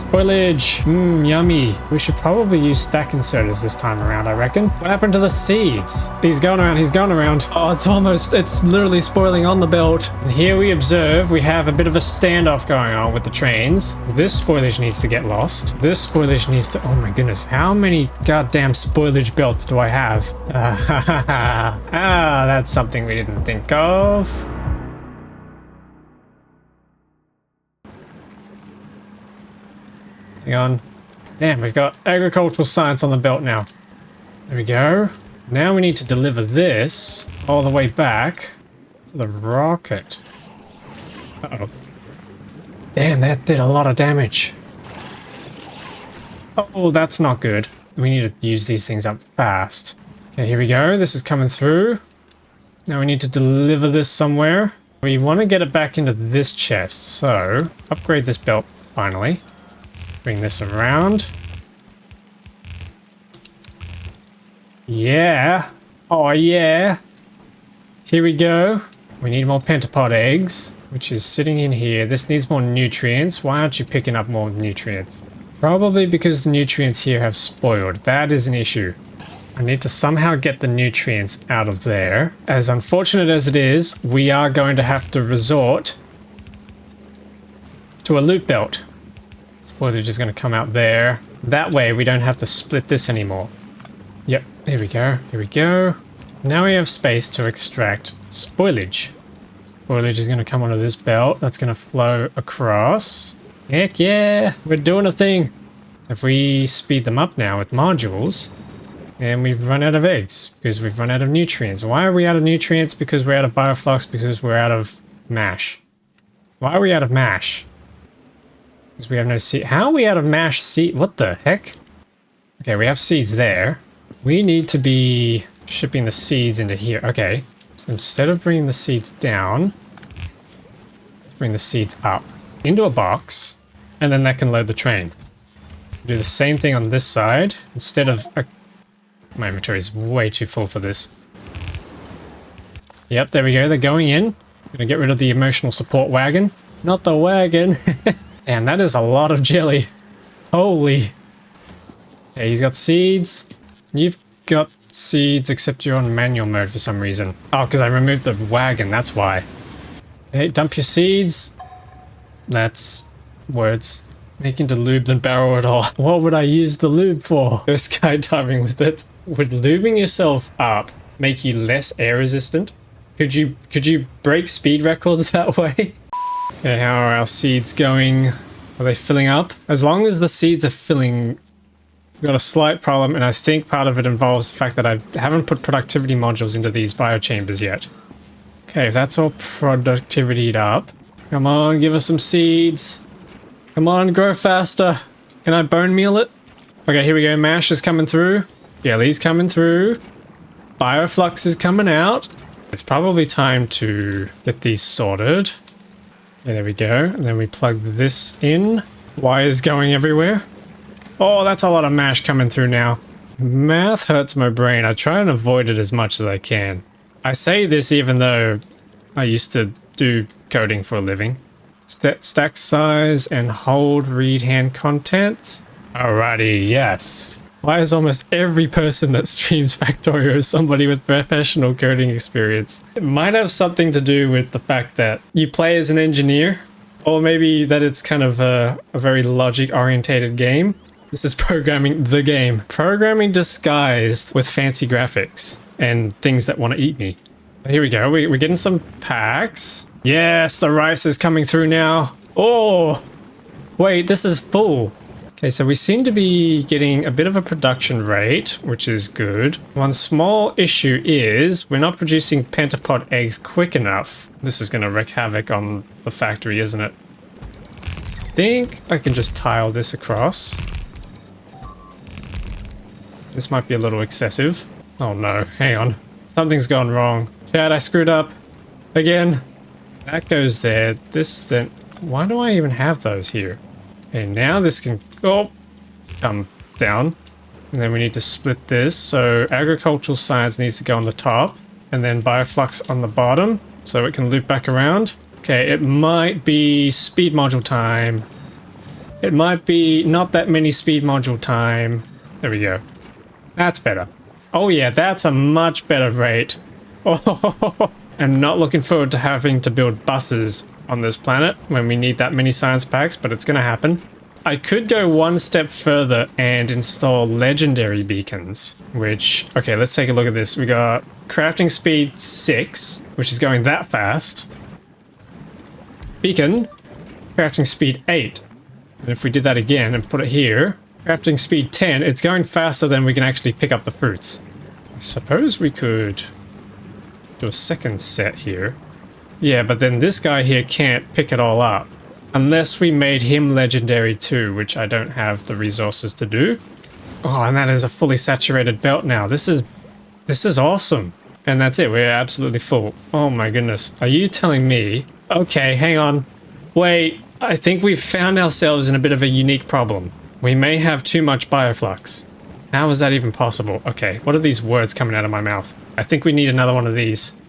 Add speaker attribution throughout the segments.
Speaker 1: Spoilage. Yummy. We should probably use stack inserters this time around, I reckon. What happened to the seeds? He's going around, he's going around. Oh, it's literally spoiling on the belt. And here we observe we have a bit of a standoff going on with the trains. This spoilage needs to get lost. This spoilage needs to, oh my goodness, how many goddamn spoilage belts do I have? That's something we didn't think of. Hang on. Damn, we've got agricultural science on the belt now. There we go. Now we need to deliver this all the way back to the rocket. Uh-oh. Damn, that did a lot of damage. Oh, that's not good. We need to use these things up fast. Okay, here we go. This is coming through. Now we need to deliver this somewhere. We want to get it back into this chest, so upgrade this belt finally. Bring this around. Yeah. Oh, yeah. Here we go. We need more pentapod eggs, which is sitting in here. This needs more nutrients. Why aren't you picking up more nutrients? Probably because the nutrients here have spoiled. That is an issue. I need to somehow get the nutrients out of there. As unfortunate as it is, we are going to have to resort to a loop belt. Spoilage is going to come out there. That way we don't have to split this anymore. Yep, here we go. Here we go. Now we have space to extract spoilage. Spoilage is going to come onto this belt. That's going to flow across. Heck yeah, we're doing a thing. If we speed them up now with modules, and we've run out of eggs because we've run out of nutrients. Why are we out of nutrients? Because we're out of bioflux, because we're out of mash. Why are we out of mash? Because we have no seed. How are we out of mash seed? What the heck? Okay, we have seeds there. We need to be shipping the seeds into here. Okay, so instead of bringing the seeds down, bring the seeds up into a box, and then that can load the train. Do the same thing on this side. Instead of... my inventory is way too full for this. Yep, there we go. They're going in. Gonna get rid of the emotional support wagon. Not the wagon. Damn, that is a lot of jelly. Holy. Yeah, he's got seeds. You've got seeds, except you're on manual mode for some reason. Oh, because I removed the wagon, that's why. Okay, dump your seeds. That's words. Make into lube than barrel at all. What would I use the lube for? Go skydiving with it. Would lubing yourself up make you less air resistant? Could you break speed records that way? Okay, how are our seeds going? Are they filling up? As long as the seeds are filling, we've got a slight problem, and I think part of it involves the fact that I haven't put productivity modules into these biochambers yet. Okay, if that's all productivity'd up, come on, give us some seeds. Come on, grow faster. Can I bone meal it? Okay, here we go. Mash is coming through. Jelly's coming through. Bioflux is coming out. It's probably time to get these sorted. Okay, there we go. And then we plug this in. Wires going everywhere. Oh, that's a lot of mash coming through now. Math hurts my brain. I try and avoid it as much as I can. I say this even though I used to do coding for a living. Set stack size and hold read hand contents. Alrighty, yes. Why is almost every person that streams Factorio somebody with professional coding experience? It might have something to do with the fact that you play as an engineer, or maybe that it's kind of a very logic-orientated game. This is programming the game. Programming disguised with fancy graphics and things that want to eat me. Here we go. We're getting some packs. Yes, the rice is coming through now. Oh, wait, this is full. Okay, so we seem to be getting a bit of a production rate, which is good. One small issue is we're not producing pentapod eggs quick enough. This is going to wreak havoc on the factory, isn't it? I think I can just tile this across. This might be a little excessive. Oh no, hang on. Something's gone wrong. Chad, I screwed up. Again. That goes there. This then... Why do I even have those here? Okay, now this can... Oh! Come down. And then we need to split this. So agricultural science needs to go on the top. And then bioflux on the bottom. So it can loop back around. Okay, it might be speed module time. It might be not that many speed module time. There we go. That's better. Oh yeah, that's a much better rate. Oh, I'm not looking forward to having to build buses on this planet when we need that many science packs, but it's gonna happen. I could go one step further and install legendary beacons, which, okay, let's take a look at this. We got crafting speed 6, which is going that fast. Beacon, crafting speed 8. And if we did that again and put it here, crafting speed 10, it's going faster than we can actually pick up the fruits. I suppose we could do a second set here. Yeah, but then this guy here can't pick it all up. Unless we made him legendary too, which I don't have the resources to do. Oh, and that is a fully saturated belt now. This is awesome. And that's it, we're absolutely full. Oh my goodness. Are you telling me? Okay, hang on. Wait, I think we've found ourselves in a bit of a unique problem. We may have too much bioflux. How is that even possible? Okay, what are these words coming out of my mouth? I think we need another one of these.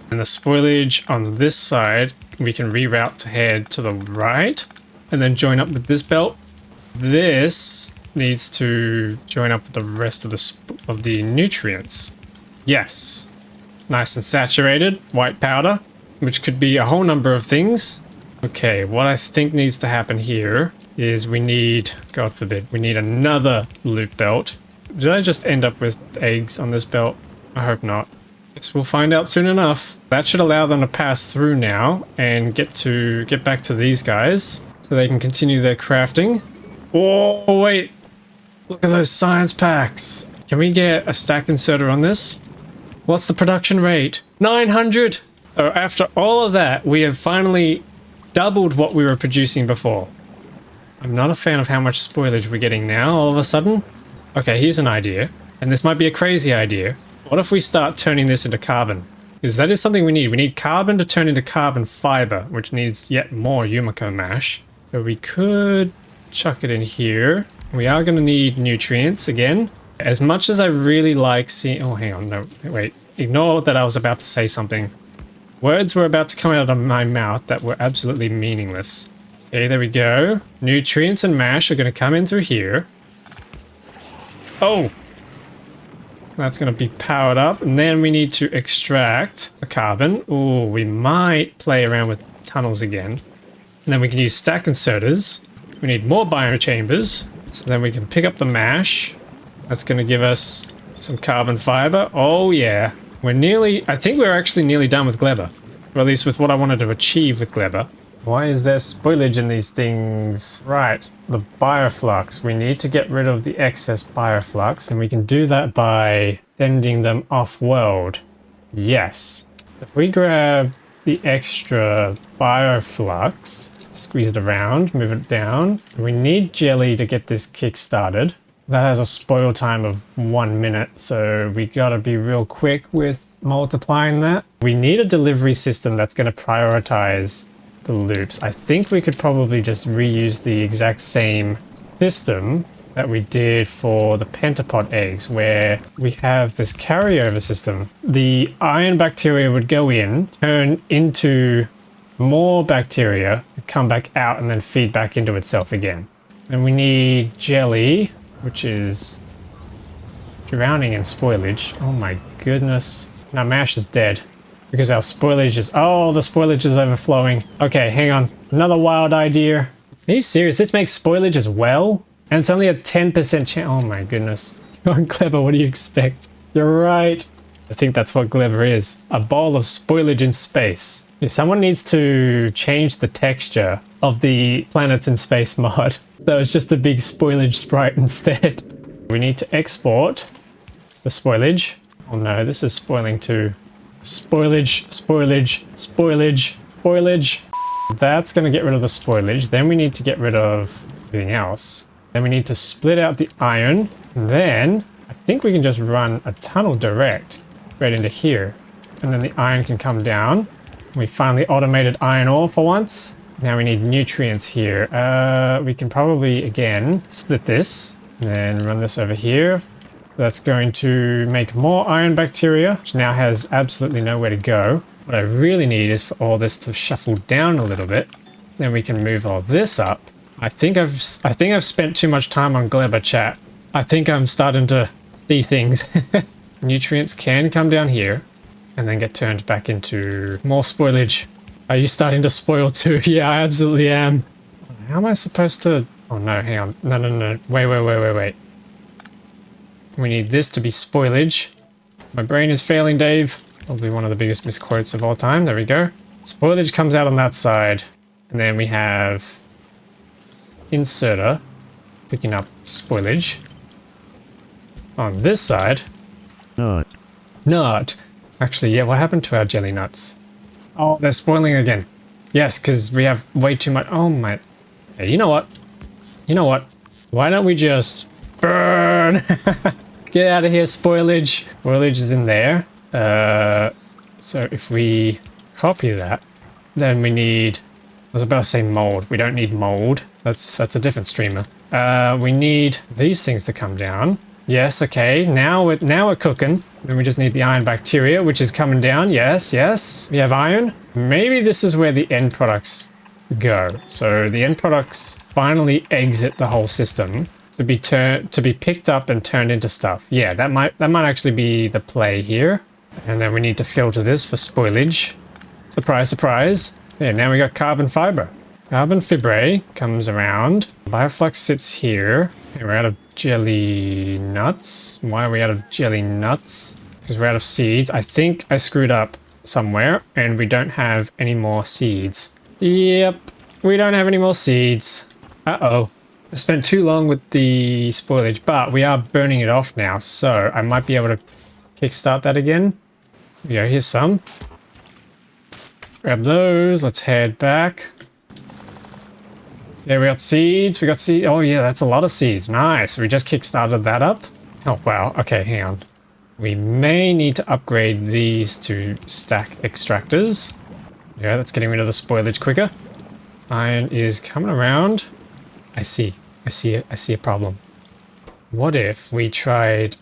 Speaker 1: And the spoilage on this side, we can reroute to head to the right and then join up with this belt. This needs to join up with the rest of the nutrients. Yes. Nice and saturated, white powder, which could be a whole number of things. Okay, what I think needs to happen here is we need, God forbid, we need another loop belt. Did I just end up with eggs on this belt? I hope not. Guess we'll find out soon enough. That should allow them to pass through now and get back to these guys so they can continue their crafting. Oh, wait. Look at those science packs. Can we get a stack inserter on this? What's the production rate? 900! So after all of that, we have finally doubled what we were producing before. I'm not a fan of how much spoilage we're getting now all of a sudden. Okay, here's an idea. And this might be a crazy idea. What if we start turning this into carbon? Because that is something we need. We need carbon to turn into carbon fiber, which needs yet more Yumiko mash. So we could chuck it in here. We are going to need nutrients again. As much as I really like seeing... Oh, hang on. No, wait. Ignore that I was about to say something. Words were about to come out of my mouth that were absolutely meaningless. Okay, there we go. Nutrients and mash are going to come in through here. Oh! That's going to be powered up. And then we need to extract the carbon. Oh, we might play around with tunnels again. And then we can use stack inserters. We need more biochambers. So then we can pick up the mash. That's going to give us some carbon fiber. Oh, yeah. We're nearly... I think we're actually nearly done with Gleba. Or at least with what I wanted to achieve with Gleba. Why is there spoilage in these things? Right, the bioflux. We need to get rid of the excess bioflux, and we can do that by sending them off-world. Yes. If we grab the extra bioflux, squeeze it around, move it down. We need jelly to get this kick started. That has a spoil time of 1 minute, so we gotta be real quick with multiplying that. We need a delivery system that's gonna prioritize the loops. I think we could probably just reuse the exact same system that we did for the pentapod eggs, where we have this carryover system. The iron bacteria would go in, turn into more bacteria, come back out, and then feed back into itself again. And we need jelly, which is drowning in spoilage. Oh my goodness. Now mash is dead. Because our spoilage is... Oh, the spoilage is overflowing. Okay, hang on. Another wild idea. Are you serious? This makes spoilage as well? And it's only a 10% chance. Oh my goodness. You're clever. What do you expect? You're right. I think that's what Gleba is. A ball of spoilage in space. Yeah, someone needs to change the texture of the planets in space mod. So it's just a big spoilage sprite instead. We need to export the spoilage. Oh no, this is spoiling too. Spoilage, spoilage, spoilage, spoilage. That's going to get rid of the spoilage. Then we need to get rid of everything else. Then we need to split out the iron. And then I think we can just run a tunnel direct right into here. And then the iron can come down. We finally automated iron ore for once. Now we need nutrients here. We can probably, again, split this. And then run this over here. That's going to make more iron bacteria, which now has absolutely nowhere to go. What I really need is for all this to shuffle down a little bit. Then we can move all this up. I think I've spent too much time on Gleba chat. I think I'm starting to see things. Nutrients can come down here and then get turned back into more spoilage. Are you starting to spoil too? Yeah, I absolutely am. How am I supposed to... Oh no, hang on. No. Wait. We need this to be spoilage. My brain is failing, Dave. Probably one of the biggest misquotes of all time. There we go. Spoilage comes out on that side. And then we have inserter picking up spoilage. On this side. Nut. Actually, yeah, what happened to our jelly nuts? Oh, they're spoiling again. Yes, because we have way too much. Oh my. Hey, you know what? Why don't we just burn? Get out of here, spoilage. Spoilage is in there. So if we copy that, then we need... I was about to say mold. We don't need mold. That's a different streamer. We need these things to come down. Yes, okay. Now we're cooking. Then we just need the iron bacteria, which is coming down. Yes. We have iron. Maybe this is where the end products go. So the end products finally exit the whole system to be picked up and turned into stuff. Yeah, that might actually be the play here. And then we need to filter this for spoilage. Surprise, surprise. Yeah, now we got carbon fiber. Carbon fibre comes around. Bioflux sits here. Okay, we're out of jelly nuts. Why are we out of jelly nuts? Because we're out of seeds. I think I screwed up somewhere and we don't have any more seeds. Yep, we don't have any more seeds. Uh-oh. I spent too long with the spoilage, but we are burning it off now, so I might be able to kickstart that again. Yeah, here's some. Grab those. Let's head back. Yeah, we got seeds. Oh yeah, that's a lot of seeds. Nice. We just kickstarted that up. Oh wow. Okay, hang on. We may need to upgrade these to stack extractors. Yeah, that's getting rid of the spoilage quicker. Iron is coming around. I see a problem. What if we tried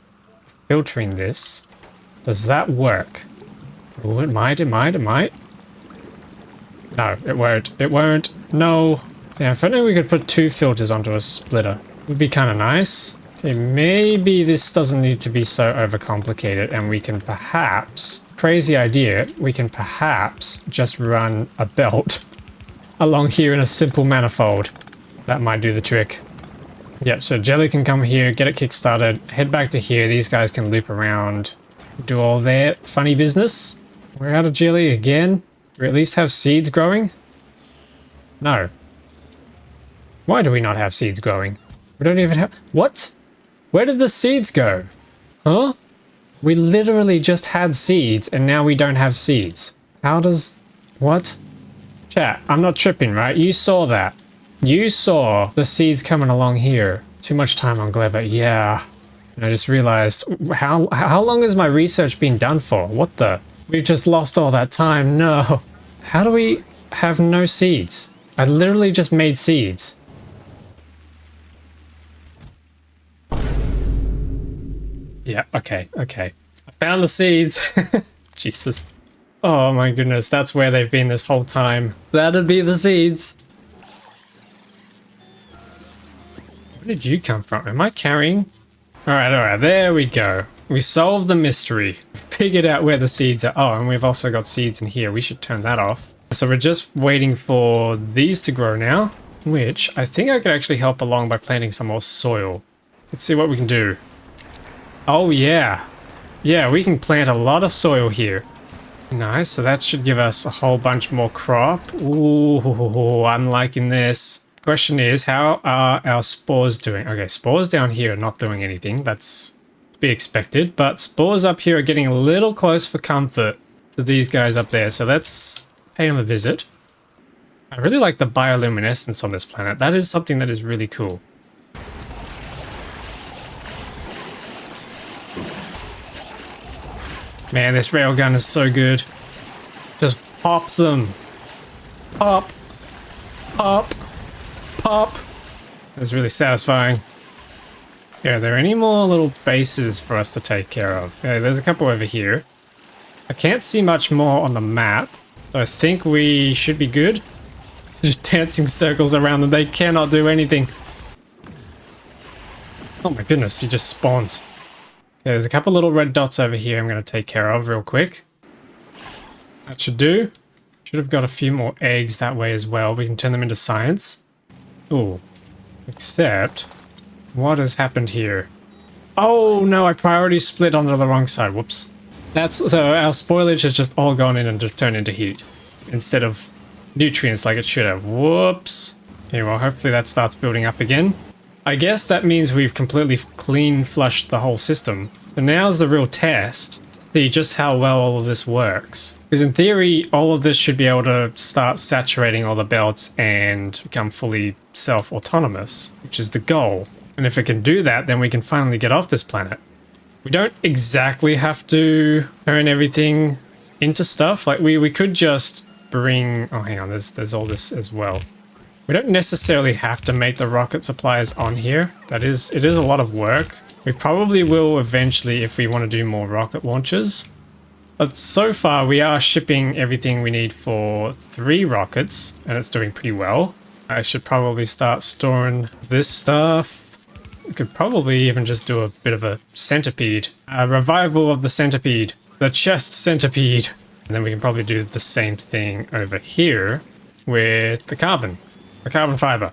Speaker 1: filtering this? Does that work? Oh, it might. No, it won't. No. Yeah, if only we could put 2 filters onto a splitter. Would be kind of nice. Okay, maybe this doesn't need to be so overcomplicated and we can perhaps, crazy idea, we can perhaps just run a belt along here in a simple manifold. That might do the trick. Yep, so jelly can come here, get it kickstarted, head back to here. These guys can loop around, do all their funny business. We're out of jelly again. We at least have seeds growing? No. Why do we not have seeds growing? We don't even have... What? Where did the seeds go? Huh? We literally just had seeds and now we don't have seeds. How does... What? Chat, I'm not tripping, right? You saw that. You saw the seeds coming along here. Too much time on Gleba. Yeah. And I just realized, how long has my research been done for? What the? We've just lost all that time. No. How do we have no seeds? I literally just made seeds. Yeah, okay. I found the seeds. Jesus. Oh my goodness, that's where they've been this whole time. That'd be the seeds. Where did you come from? Am I carrying? Alright, there we go. We solved the mystery. We've figured out where the seeds are. Oh, and we've also got seeds in here. We should turn that off. So we're just waiting for these to grow now, which I think I could actually help along by planting some more soil. Let's see what we can do. Oh yeah. Yeah, we can plant a lot of soil here. Nice, so that should give us a whole bunch more crop. Ooh, I'm liking this. Question is, how are our spores doing? Okay, spores down here are not doing anything. That's to be expected. But spores up here are getting a little close for comfort to these guys up there. So let's pay them a visit. I really like the bioluminescence on this planet. That is something that is really cool. Man, this railgun is so good. Just pop them. Pop. Pop. Pop. It was really satisfying. Yeah, are there any more little bases for us to take care of? Yeah, there's a couple over here. I can't see much more on the map, so I think we should be good. Just dancing circles around them. They cannot do anything. Oh my goodness, he just spawns. Okay, there's a couple little red dots over here I'm going to take care of real quick. That should do. Should have got a few more eggs that way as well. We can turn them into science. Ooh. Except, what has happened here? Oh no, I priority split onto the wrong side. Whoops. So our spoilage has just all gone in and just turned into heat instead of nutrients like it should have. Whoops. Okay, well hopefully that starts building up again. I guess that means we've completely clean flushed the whole system. So now's the real test to see just how well all of this works. Because in theory, all of this should be able to start saturating all the belts and become fully self-autonomous, which is the goal. And if it can do that, then we can finally get off this planet. We don't exactly have to turn everything into stuff. Like we could just bring... Oh, hang on, there's all this as well. We don't necessarily have to make the rocket supplies on here. It is a lot of work. We probably will eventually if we want to do more rocket launches. But so far we are shipping everything we need for 3 rockets and it's doing pretty well. I should probably start storing this stuff. We could probably even just do a bit of a centipede. A revival of the centipede. The chest centipede. And then we can probably do the same thing over here with the carbon. The carbon fiber.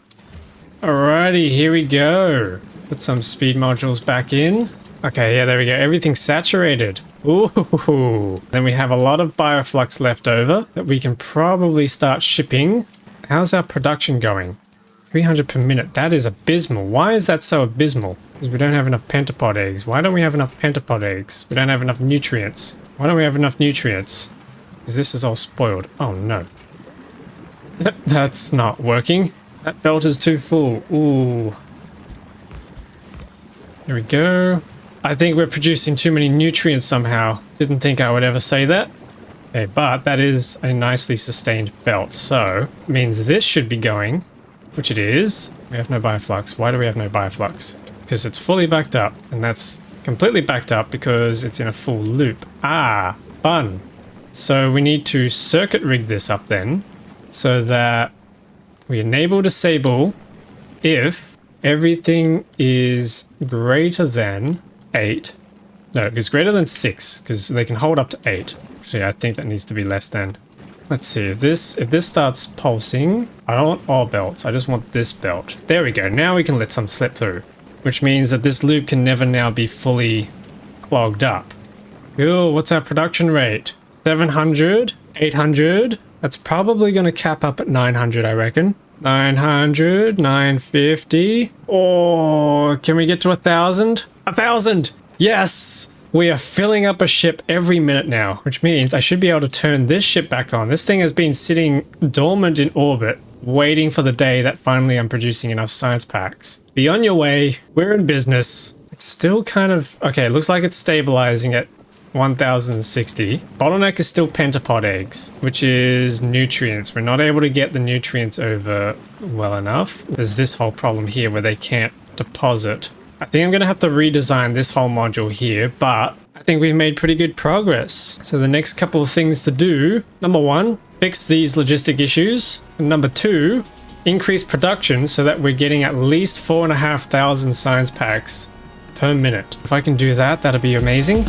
Speaker 1: Alrighty, here we go. Put some speed modules back in. Okay, yeah, there we go. Everything's saturated. Ooh. Then we have a lot of bioflux left over that we can probably start shipping. How's our production going? 300 per minute. That is abysmal. Why is that so abysmal? Because we don't have enough pentapod eggs. Why don't we have enough pentapod eggs? We don't have enough nutrients. Why don't we have enough nutrients? Because this is all spoiled. Oh no. That's not working. That belt is too full. Ooh. There we go. I think we're producing too many nutrients somehow. Didn't think I would ever say that. Okay, but that is a nicely sustained belt. So, it means this should be going, which it is. We have no bioflux. Why do we have no bioflux? Because it's fully backed up. And that's completely backed up because it's in a full loop. Ah, fun. So we need to circuit rig this up then, so that we enable disable if everything is greater than 8. No, it's greater than 6, because they can hold up to 8. Actually, I think that needs to be less than. Let's see, if this starts pulsing, I don't want all belts, I just want this belt. There we go, now we can let some slip through. Which means that this loop can never now be fully clogged up. Ooh, what's our production rate? 700? 800? That's probably going to cap up at 900, I reckon. 900, 950. Oh, can we get to 1,000? 1,000! Yes! We are filling up a ship every minute now, which means I should be able to turn this ship back on. This thing has been sitting dormant in orbit, waiting for the day that finally I'm producing enough science packs. Be on your way. We're in business. It's still kind of... Okay, it looks like it's stabilizing at 1060. Bottleneck is still pentapod eggs, which is nutrients. We're not able to get the nutrients over well enough. There's this whole problem here where they can't deposit. I think I'm going to have to redesign this whole module here, but I think we've made pretty good progress. So the next couple of things to do, number 1, fix these logistic issues. And number 2, increase production so that we're getting at least 4,500 science packs per minute. If I can do that, that'd be amazing.